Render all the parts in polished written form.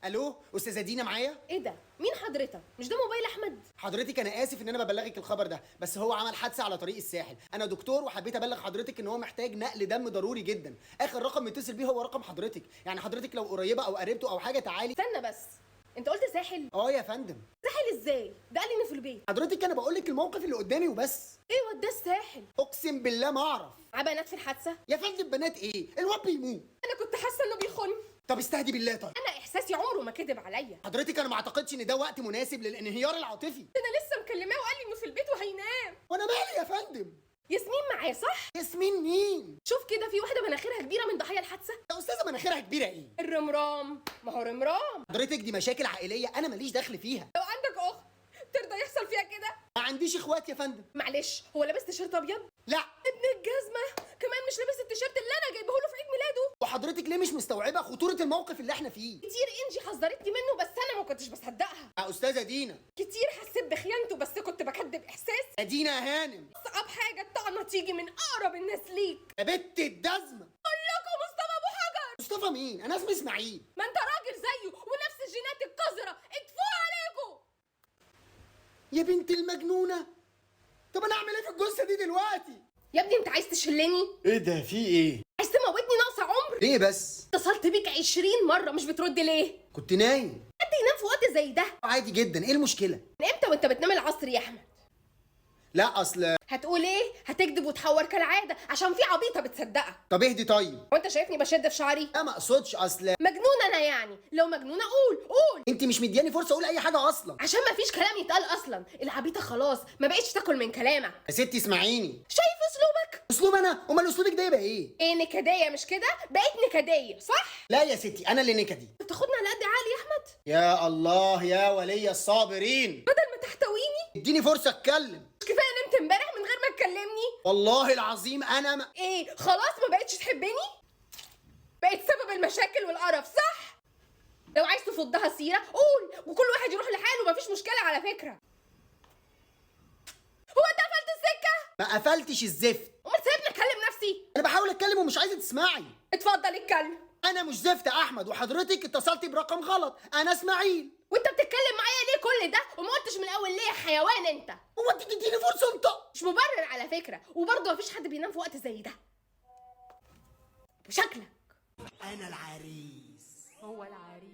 الو استاذه دينا معايا؟ ايه ده؟ مين حضرتك؟ مش ده موبايل احمد؟ حضرتك انا اسف ان انا ببلغك الخبر ده، بس هو عمل حادثه على طريق الساحل. انا دكتور وحبيت ابلغ حضرتك ان هو محتاج نقل دم ضروري جدا. اخر رقم متصل بيه هو رقم حضرتك، يعني حضرتك لو قريبه او قريبته او حاجه تعالي. استنى بس، انت قلت ساحل؟ يا فندم. ساحل ازاي؟ ده قال لي انه في البيت. حضرتك انا بقول لك الموقف اللي قدامي وبس. ايه وداه الساحل؟ اقسم بالله ما اعرف. بنات في الحادثه؟ يا فندم بنات ايه؟ الواد بيموت. انا كنت حاسه انه بيخون. طب استهدي بالله. طيب انا احساسي عمره ما كذب عليا. حضرتك انا ما اعتقدش ان ده وقت مناسب للانهيار العاطفي. انا لسه مكلماه وقال لي انه في البيت وهينام. وانا مالي يا فندم؟ ياسمين معاه صح؟ ياسمين مين؟ شوف كده، في واحده مناخيرها كبيره من ضحايا الحادثه. يا استاذه مناخيرها كبيره ايه؟ الرمرام، ما هو رمرام. حضرتك دي مشاكل عائليه انا ماليش دخل فيها. لو عندك اخت ترضى يحصل فيها كده؟ ما عنديش اخوات يا فندم. معلش، هو لابس تيشيرت ابيض؟ لا. ابن الجزمه كمان مش لابس التيشيرت اللي انا جايبه له في عيد ميلاده. وحضرتك ليه مش مستوعبه خطوره الموقف اللي احنا فيه؟ كتير انجي حذرتني منه بس انا ما كنتش بصدقها. يا استاذه دينا. كتير حسيت بخيانته بس كنت بكدب احساسي. يا دينا يا هانم. اصعب حاجه الطعنه تيجي من اقرب الناس ليك. يا بت الجزمه. قول لكم مصطفى ابو حجر. مصطفى مين؟ انا اسمي اسماعيل. ما انت راجل زيه ونفس الجينات القذره، اتفوا عليكم. يا بنت المجنونه. طب انا اعمل ايه في الجثه دي دلوقتي؟ يا ابني انت عايز تشلني؟ ايه ده؟ في ايه؟ عايز تموتني ناقصه عمر؟ ليه بس؟ اتصلت بيك 20 مره مش بترد ليه؟ كنت نايم. حد ينام في وقت زي ده؟ عادي جدا، ايه المشكله؟ من امتى وانت بتنام العصر يا احمد؟ لا اصل. هتقول ايه؟ هتكذب وتحور كالعاده عشان في عبيطه بتصدقك. طب اهدي طيب. وانت شايفني بشد في شعري؟ لا ما اقصدش، اصل مجنونه انا يعني. لو مجنونه قول. انت مش مدياني فرصه اقول اي حاجه اصلا. عشان ما فيش كلام يتقال اصلا. العبيطه خلاص ما بقتش تاكل من كلامك. يا ستي اسمعيني. شايف اسلوبك؟ اسلوب انا؟ امال اسلوبك ده يبقى ايه؟ ايه نكديه مش كده؟ بقيت نكديه صح؟ لا يا ستي انا اللي نكدي. بتاخدنا على قد عقلي يا احمد؟ يا الله يا ولي الصابرين. بدل ما تحتويني اديني فرصه اتكلم. مش كفايه نمت امبارح من غير ما تكلمني؟ والله العظيم انا ايه خلاص ما بقتش تحبني؟ بقيت سبب المشاكل والقرف صح؟ لو عايز تفضها سيره قول وكل واحد يروح لحاله، مفيش مشكله على فكره. هو انت قفلت السكه؟ ما قفلتش الزفت. امال سايبني اكلم نفسي؟ انا بحاول اتكلم ومش عايزه تسمعي. اتفضل اتكلم. انا مش زفت يا احمد، وحضرتك اتصلتي برقم غلط. انا اسماعيل. وانت بتتكلم معايا ليه كل ده وما قلتش من الاول ليه يا حيوان انت؟ هو انت تديني فرصه انت؟ مش مبرر على فكره، وبرضه مفيش حد بينام في وقت زي ده. وشكلك انا العريس. هو العريس.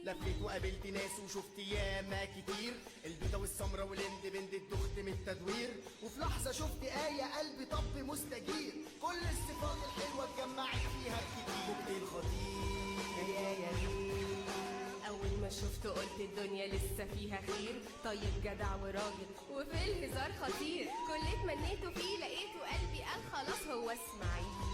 لفيت وقابلت ناس وشفت ياما كتير، البيضة والسمرة والهند بنت الدخت من التدوير، وفي لحظة شفت آية قلبي طب مستجير، كل الصفات الحلوة اتجمعت فيها كتير. كوكتيل خطير يا أول ما شفته قلت الدنيا لسه فيها خير، طيب جدع وراجل وفي الهزار خطير، كل اللي اتمنيته فيه لقيته قلبي قال خلاص هو اسماعيل.